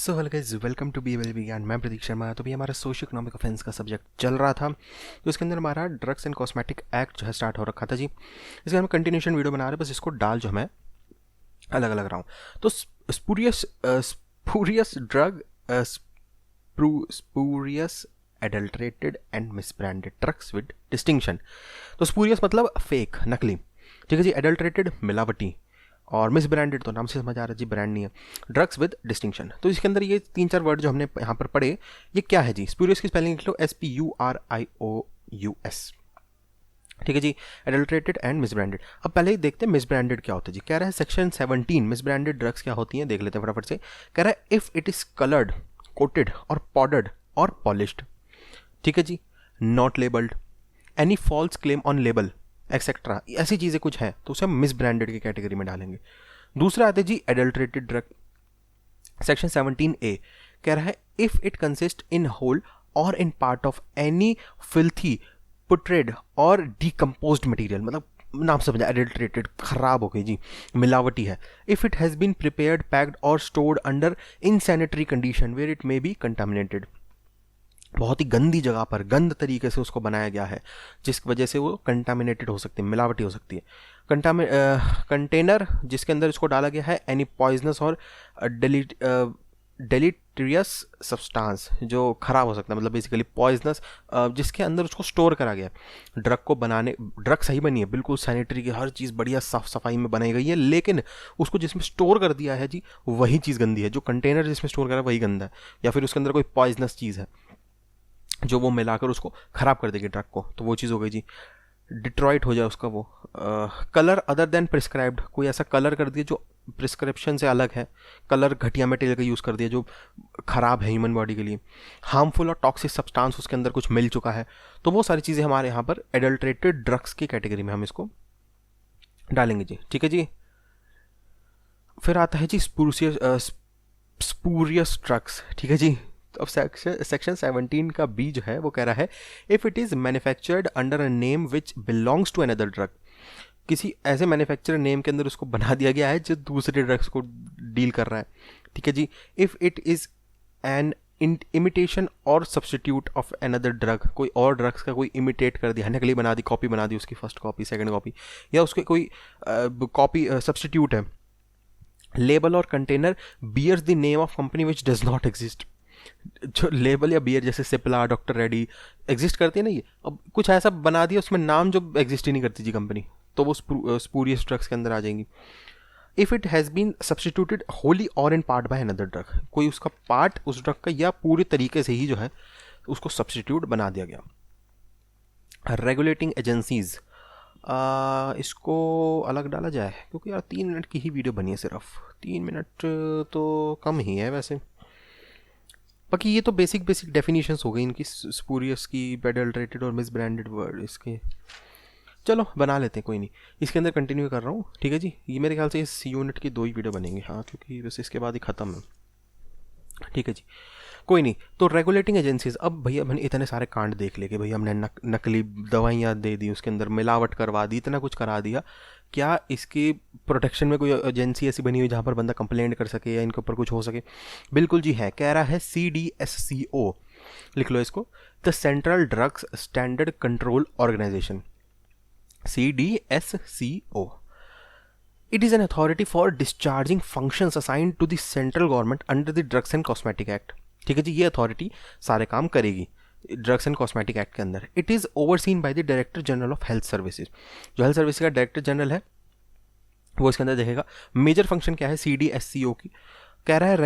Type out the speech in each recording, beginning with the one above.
So hello guys, welcome to B Vigyan. मैं प्रतीक शर्मा। तो भी हमारा सोशियो इकोनॉमिक ऑफेंस का सब्जेक्ट चल रहा था, तो इसके अंदर हमारा ड्रग्स एंड कॉस्मेटिक एक्ट जो है स्टार्ट हो रखा था जी। इसके हम कंटिन्यूशन वीडियो बना रहे हैं, बस इसको डाल जो मैं अलग अलग रहा हूँ। तो spurious spurious drug spurious adulterated and misbranded drugs with distinction. तो स्पूरियस मतलब फेक, नकली, ठीक है जी। एडल्ट्रेटेड मिलावटी, और मिस ब्रांडेड तो नाम से समझ आ रहा है जी, ब्रांड नहीं है। ड्रग्स विद डिस्टिंक्शन, तो इसके अंदर ये 3-4 वर्ड जो हमने यहाँ पर पढ़े, ये क्या है जी। स्पूरियस की स्पेलिंग लिख लो, SPURIOUS, ठीक है जी। Adulterated and misbranded. अब पहले ही देखते हैं मिस ब्रांडेड क्या होता है जी। कह रहा है सेक्शन 17 मिस ब्रांडेड ड्रग्स क्या होती हैं, देख लेते हैं फटाफट से। कह रहा है if it is coloured, coated और पाउडर्ड और पॉलिश्ड, ठीक है जी, not labelled, any false claim on label etcetera, ऐसी चीज़ें कुछ हैं तो उसे हम मिस ब्रांडेड की कैटेगरी में डालेंगे। दूसरा आता है जी एडल्ट्रेटेड ड्रग, सेक्शन 17A कह रहा है if it consist in whole और in part of any filthy, putrid और डिकम्पोज्ड मटेरियल, मतलब नाम समझा, एडल्ट्रेटेड, खराब हो गई जी, मिलावटी है। If it has been prepared, packed और stored under insanitary condition where it may be contaminated, बहुत ही गंदी जगह पर गंद तरीके से उसको बनाया गया है, जिस वजह से वो कंटामिनेटेड हो सकती है, मिलावटी हो सकती है। कंटेनर जिसके अंदर इसको डाला गया है एनी पॉइजनस और डेलीटेरियस सब्सटेंस, जो खराब हो सकता है, मतलब बेसिकली पॉइजनस, जिसके अंदर उसको स्टोर करा गया है। ड्रग को बनाने, ड्रग सही बनी है, बिल्कुल सैनिटरी की हर चीज़ बढ़िया साफ सफाई में बनाई गई है, लेकिन उसको जिसमें स्टोर कर दिया है जी, वही चीज़ गंदी है। जो कंटेनर जिसमें स्टोर करा है वही गंदा है, या फिर उसके अंदर कोई पॉइजनस चीज़ है जो वो मिलाकर उसको ख़राब कर देगी ड्रग को, तो वो चीज़ हो गई जी। डिट्रॉइट हो जाए उसका वो। कलर अदर देन प्रिस्क्राइब्ड, कोई ऐसा कलर कर दिया जो प्रिस्क्रिप्शन से अलग है, कलर घटिया मटेरियल का यूज़ कर दिया जो ख़राब है ह्यूमन बॉडी के लिए। हार्मफुल और टॉक्सिक सब्सटेंस उसके अंदर कुछ मिल चुका है, तो वो सारी चीज़ें हमारे यहाँ पर एडल्ट्रेटेड ड्रग्स की कैटेगरी में हम इसको डालेंगे जी, ठीक है जी। फिर आता है जी स्पूरियस ड्रग्स, ठीक है जी। अब सेक्शन 17 का बी जो है वो कह रहा है if it is manufactured under a name which belongs to another drug, किसी ऐसे मैन्युफैक्चर नेम के अंदर उसको बना दिया गया है जो दूसरे ड्रग्स को डील कर रहा है, ठीक है जी। If it is an imitation और सब्सटीट्यूट ऑफ अनदर ड्रग, कोई और ड्रग्स का कोई इमिटेट कर दिया, नकली बना दी, कॉपी बना दी, उसकी फर्स्ट कॉपी, सेकंड कॉपी, या उसके कोई कॉपी सब्सटीट्यूट है। लेबल और container bears the name of company which does not exist, जो लेबल या बियर जैसे सिप्ला, डॉक्टर रेडी एग्जिस्ट करती है ना, ये अब कुछ ऐसा बना दिया उसमें नाम जो एग्जिस्ट ही नहीं करती जी कंपनी, तो वो स्पूरियस ड्रग्स के अंदर आ जाएंगी। If it has been substituted wholly और in part by another drug, कोई उसका पार्ट उस ड्रग का या पूरी तरीके से ही जो है उसको सब्सटीट्यूट बना दिया गया। रेगुलेटिंग एजेंसीज, इसको अलग डाला जाए क्योंकि यार 3 मिनट की ही वीडियो बनी है, सिर्फ 3 मिनट तो कम ही है वैसे। बाकी ये तो बेसिक डेफिनेशंस हो गई इनकी, स्पूरियस की, एडल्ट्रेटेड और मिस ब्रांडेड वर्ड इसके। चलो बना लेते हैं, कोई नहीं, इसके अंदर कंटिन्यू कर रहा हूँ, ठीक है जी। ये मेरे ख्याल से इस यूनिट की 2 ही वीडियो बनेंगे, हाँ, क्योंकि बस इसके बाद ही ख़त्म है, ठीक है जी, कोई नहीं। तो रेगुलेटिंग एजेंसीज, अब भैया मैंने इतने सारे कांड देख लिए कि भैया हमने नकली दवाइयाँ दे दी, उसके अंदर मिलावट करवा दी, इतना कुछ करा दिया, क्या इसकी प्रोटेक्शन में कोई एजेंसी ऐसी बनी हुई जहाँ पर बंदा कंप्लेंट कर सके या इनके ऊपर कुछ हो सके? बिल्कुल जी है। कह रहा है CDSCO, लिख लो इसको, the central drugs standard control organisation, CDSCO। It is an authority for discharging functions assigned to the central government under the Drugs and Cosmetic Act, ठीक है जी। ये अथॉरिटी सारे काम करेगी ड्रग्स एंड कॉस्मेटिक एक्ट के अंदर। It is overseen by the director general of health services, जो health service का डायरेक्टर जनरल है वो इसके अंदर देखेगा। मेजर फंक्शन क्या है CDSCO की? कह रहा है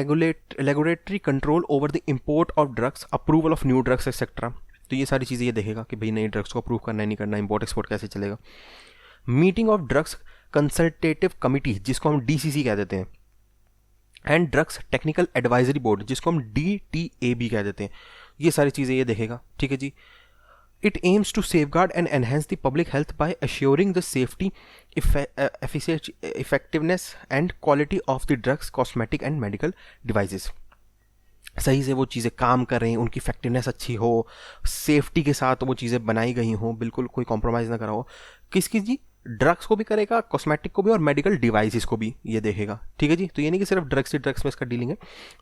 regulatory control over the import of drugs, approval of new drugs etcetera, तो ये सारी चीज़ें ये देखेगा कि भाई नई ड्रग्स को अप्रूव करना है नहीं करना, इम्पोर्ट एक्सपोर्ट कैसे चलेगा। Meeting of drugs consultative committee, जिसको हम DCC कह देते हैं, and drugs technical advisory board, जिसको हम DTAB कह देते हैं, ये सारी चीज़ें ये देखेगा, ठीक है जी। It aims to safeguard and enhance the public health by assuring the safety, effectiveness and quality of the drugs, cosmetic and medical devices, सही से वो चीज़ें काम कर रही हैं, उनकी इफेक्टिवनेस अच्छी हो, सेफ्टी के साथ वो चीज़ें बनाई गई हों, बिल्कुल कोई कॉम्प्रोमाइज़ ना करा हो। किसकी जी? ड्रग्स को भी करेगा, कॉस्मेटिक को भी, और मेडिकल डिवाइसेस को भी ये देखेगा। ठीक है जी। तो ये नहीं कि सिर्फ ड्रग्स में इसका डीलिंग है,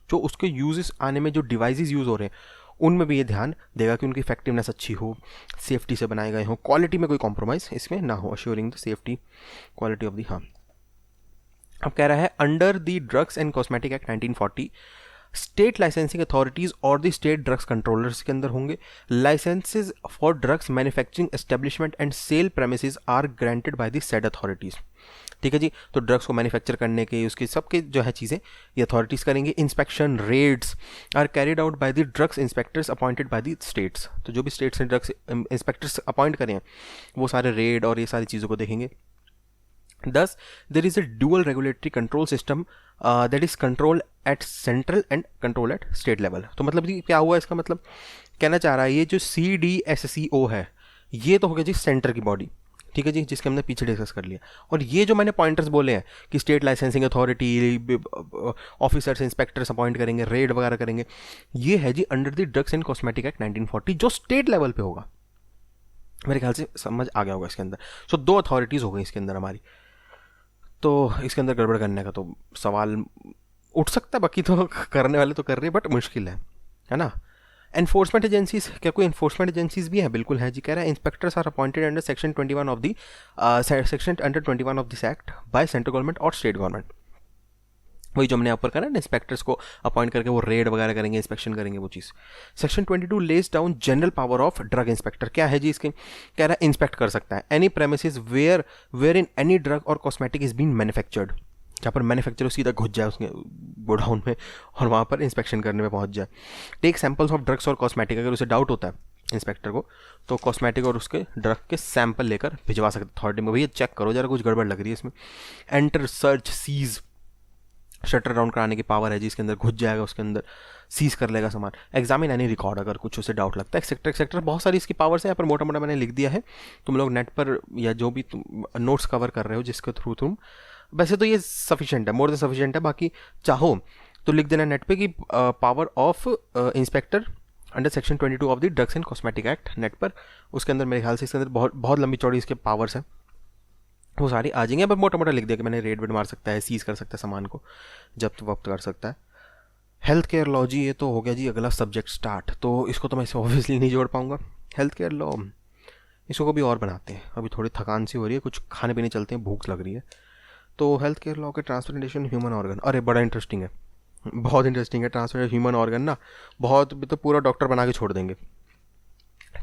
जो उसके यूजेस आने में जो डिवाइसेस यूज़ हो रहे हैं उनमें भी ये ध्यान देगा कि उनकी इफेक्टिवनेस अच्छी हो, सेफ्टी से बनाए गए हो, क्वालिटी में कोई कॉम्प्रोमाइज़ इसमें ना हो, assuring the safety quality of the. हाँ, अब कह रहा है under the drugs and cosmetic act 1940 state licensing authorities और द स्टेट ड्रग्स कंट्रोलर्स के अंदर होंगे। Licences for drugs manufacturing establishment and sale premises are granted by the said authorities. ठीक है जी। तो ड्रग्स को मैन्युफैक्चर करने के उसके सबके जो है चीज़ें ये अथॉरिटीज़ करेंगे। Inspection raids are carried out by the drugs inspectors appointed by the states. तो जो भी स्टेट्स ने ड्रग्स इंस्पेक्टर्स अपॉइंट करें हैं वो सारे रेड और ये सारी चीज़ों को देखेंगे। Thus, there is a dual regulatory control system that is control at central and control at state level. तो मतलब कि क्या हुआ, इसका मतलब कहना चाह रहा है ये जो CDSCO है ये तो हो गया जी सेंटर की बॉडी। ठीक है जी, जिसके हमने पीछे डिस्कस कर लिया। और ये जो मैंने पॉइंटर्स बोले हैं कि state licensing authority, officers, inspectors appoint करेंगे, रेड वगैरह करेंगे, ये है जी under the drugs and cosmetic act 1940 जो स्टेट लेवल पे होगा। मेरे ख्याल से समझ आ गया होगा इसके अंदर। सो 2 अथॉरिटीज़ हो गई इसके अंदर हमारी। तो इसके अंदर गड़बड़ करने का तो सवाल उठ सकता है, बाकी तो करने वाले तो कर रहे हैं, बट मुश्किल है ना। एनफोर्समेंट एजेंसीज, क्या कोई एनफोर्समेंट एजेंसीज भी है? बिल्कुल है जी। कह रहा है inspectors are appointed under section 21 of the section under 21 of this act by central government और स्टेट गवर्नमेंट। वही जो हमने ऊपर करा ना, इंस्पेक्टर्स को अपॉइंट करके वो रेड वगैरह करेंगे, इंस्पेक्शन करेंगे, वो चीज़। Section 22 lays down general power of drug inspector. क्या है जी इसके? कह रहा है इंस्पेक्ट कर सकता है any premises where in any drug और कॉस्मेटिक इज बीन मैन्युफैक्चर्ड। जहाँ पर मैन्युफैक्चर सीधा घुस जाए उसके गोडाउन में और वहाँ पर इंस्पेक्शन करने में पहुँच जाए। टेक सैंपल्स ऑफ ड्रग्स और कॉस्मेटिक, अगर उसे डाउट होता है इंस्पेक्टर को तो कॉस्मेटिक और उसके ड्रग के सैंपल लेकर भिजवा सकते अथॉरिटी में, भैया चेक करो जरा कुछ गड़बड़ लग रही है इसमें। Enter, search, seize, shutter down कराने की पावर है जी इसके अंदर, घुस जाएगा उसके अंदर, सीज कर लेगा सामान। एग्जामिन एनी रिकॉर्ड, अगर कुछ उसे डाउट लगता है, एक्सेट्रा बहुत सारी इसकी पावर्स है। यहाँ पर मोटा मोटा मैंने लिख दिया है, तुम लोग नेट पर या जो भी तुम नोट्स कवर कर रहे हो जिसके थ्रू तुम, वैसे तो ये सफिशिएंट है, मोर देन सफिशिएंट है। बाकी चाहो तो लिख देना नेट पे कि power of inspector under section 22 of the drugs and cosmetic act net पर। उसके अंदर मेरे ख्याल से इसके अंदर बहुत बहुत लंबी चौड़ी इसके पावर्स हैं, वो सारी आ जाएंगे। पर मोटा मोटा लिख दिया कि मैंने रेड वेड मार सकता है, सीज कर सकता है सामान को, जब्त वक्त कर सकता है। हेल्थ केयर लॉ जी, ये तो हो गया जी अगला सब्जेक्ट स्टार्ट, तो इसको तो मैं इसे ऑब्वियसली नहीं जोड़ पाऊंगा। हेल्थ केयर लॉ इसको कभी और बनाते हैं, अभी थोड़ी थकान सी हो रही है, कुछ खाने पीने चलते हैं, भूख लग रही है। तो हेल्थ केयर लॉ के ट्रांसप्लांटेशन ह्यूमन ऑर्गन, अरे बड़ा इंटरेस्टिंग है, बहुत इंटरेस्टिंग है। ट्रांसप्लांटेशन ह्यूमन ऑर्गन ना, बहुत तो पूरा डॉक्टर बना के छोड़ देंगे।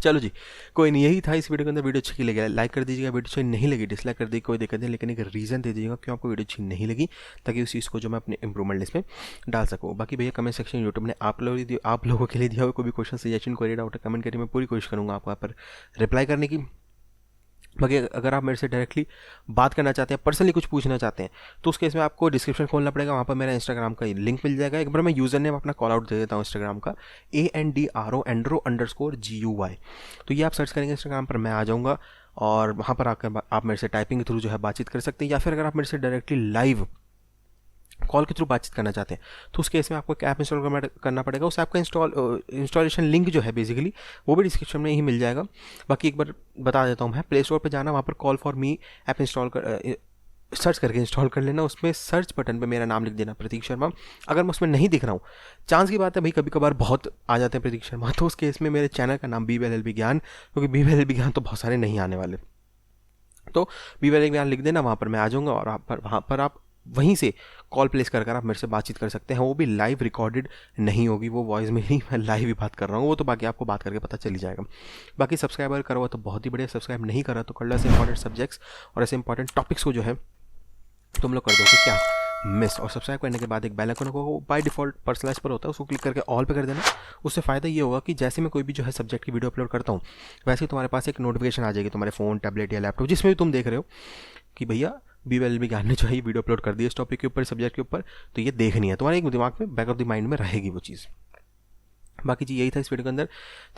चलो जी, कोई नहीं, यही था इस वीडियो के अंदर। वीडियो अच्छी लगी लाइक कर दीजिएगा, वीडियो अच्छी नहीं लगी डिसलाइक कर दीजिए, कोई दिक्कत नहीं, लेकिन एक रीज़न दे दीजिएगा क्यों आपको वीडियो अच्छी नहीं लगी, ताकि उस चीज़ को जो मैं अपने इंप्रूवमेंट लिस्ट में डाल सकूँ। बाकी भैया कमेंट सेक्शन यूट्यूब ने आप लोगों के लिए दिया हुआ कोई भी question, suggestion, query, doubt comment करिए, मैं पूरी कोशिश करूँगा आपको यहाँ पर रिप्लाई करने की। बाकी अगर आप मेरे से डायरेक्टली बात करना चाहते हैं, पर्सनली कुछ पूछना चाहते हैं, तो उस केस में आपको डिस्क्रिप्शन खोलना पड़ेगा, वहाँ पर मेरा इंस्टाग्राम का लिंक मिल जाएगा। एक बार मैं यूज़र नेम अपना कॉल आउट दे देता हूँ इंस्टाग्राम का, ANDRO_GUY। तो ये आप सर्च करेंगे इंस्टाग्राम पर, मैं आ जाऊँगा और वहाँ पर आकर आप मेरे से टाइपिंग के थ्रू जो है बातचीत कर सकते हैं। या फिर अगर आप मेरे से डायरेक्टली लाइव कॉल के थ्रू बातचीत करना चाहते हैं तो उस केस में आपको एक ऐप इंस्टॉल करना पड़ेगा। उस ऐप का इंस्टॉलेशन लिंक जो है बेसिकली वो भी डिस्क्रिप्शन में ही मिल जाएगा। बाकी एक बार बता देता हूँ मैं, प्ले स्टोर पर जाना, वहाँ पर call for me app search करके इंस्टॉल कर लेना। उसमें सर्च बटन पे मेरा नाम लिख देना, प्रतीक शर्मा। अगर मैं उसमें नहीं दिख रहा हूँ, चांस की बात है भाई, कभी कभार बहुत आ जाते हैं प्रतीक शर्मा, तो उस केस में मेरे चैनल का नाम BBLLB ज्ञान, क्योंकि BBLLB ज्ञान तो बहुत सारे नहीं आने वाले, तो BBLLB ज्ञान लिख देना, वहाँ पर मैं आ जाऊँगा और वहाँ पर आप वहीं से कॉल प्लेस कर आप मेरे से बातचीत कर सकते हैं। वो भी लाइव रिकॉर्डेड नहीं होगी, वो वॉइस में ही मैं लाइव ही बात कर रहा हूँ, वो तो बाकी आपको बात करके पता चली जाएगा। बाकी सब्सक्राइबर करा हुआ तो बहुत ही बढ़िया, सब्सक्राइब नहीं करा तो कर लो। ऐसे इंपॉर्टेंट सब्जेक्ट्स और ऐसे इंपॉर्टेंट टॉपिक्स को जो है तुम लोग कर दो कि क्या मिस। और सब्सक्राइब करने के बाद एक बेल आइकन को बाय डिफ़ॉल्ट पर्सनलाइज पर होता है, उसको क्लिक करके ऑल पे कर देना। उससे फ़ायदा ये होगा कि जैसे मैं कोई भी जो है सब्जेक्ट की वीडियो अपलोड करता हूँ, वैसे ही तुम्हारे पास एक नोटिफिकेशन आ जाएगी तुम्हारे फ़ोन, टैबलेट या लैपटॉप, जिसमें भी तुम देख रहे हो कि भैया BBLLB ज्ञान ने जो है वीडियो अपलोड कर दी इस टॉपिक के ऊपर, सब्जेक्ट के ऊपर, तो ये देखनी है, तुम्हारे एक दिमाग में, बैक ऑफ द माइंड में रहेगी वो चीज़। बाकी जी यही था इस वीडियो के अंदर।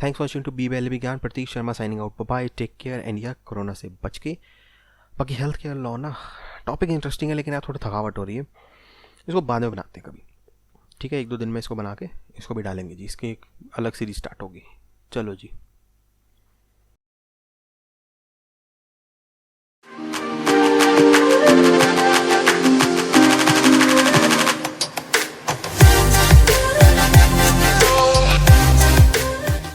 Thanks for watching to BBLLB Gyan, Prateek Sharma signing out, bye, take care and या कोरोना से बच के। बाकी हेल्थ केयर लॉ ना टॉपिक इंटरेस्टिंग है, लेकिन यार थोड़ी थकावट हो रही है, इसको बाद में बनाते हैं कभी, ठीक है, 1-2 दिन में इसको बना के इसको भी डालेंगे जी, इसकी एक अलग सीरीज स्टार्ट होगी। चलो जी।